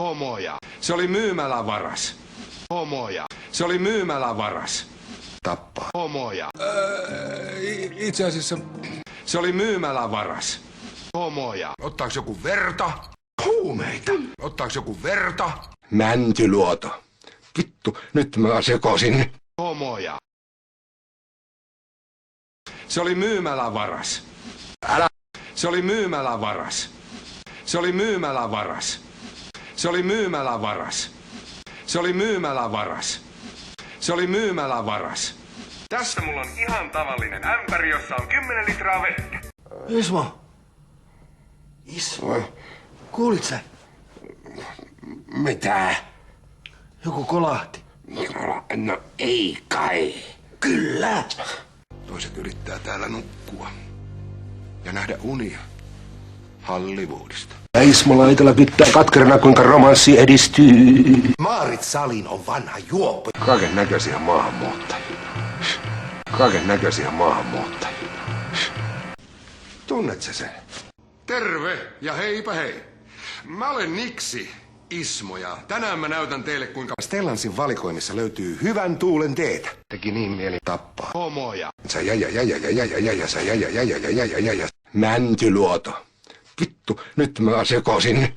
Homoja. Se oli myymälävaras. Homoja. Se oli myymälävaras. Tappaa. Homoja. Itse asiassa... Se oli myymälävaras. Homoja. Ottaako joku verta? Huumeita. Ottaako joku verta? Mäntyluoto. Vittu, nyt mä sekosin. Homoja. Se oli myymälävaras. Älä. Se oli myymälävaras. Se oli myymälävaras. Se oli myymälävaras. Se oli myymälävaras. Se oli myymälävaras. Tässä mulla on ihan tavallinen ämpäri, jossa on 10 litraa vettä. Ismo. Ismo. Kuulit sä? Mitä? Joku kolahti. No ei kai. Kyllä. Toiset yrittää täällä nukkua. Ja nähdä unia. Hollywoodista. Ismo laitella pitää katkerana kuinka romanssi edistyy. Maarit Salin on vanha juoppo. Kaiken näköisiä maahanmuuttajia. Kaiken näköisiä maahanmuuttajia. Tunnet sä sen? Terve ja heipä hei. Mä olen Niksi, Ismo, ja tänään mä näytän teille kuinka Stellansin valikoimissa löytyy hyvän tuulen teetä. Teki niin mieli tappaa. Homoja. Sä Mäntyluoto. Vittu, nyt mä sekosin.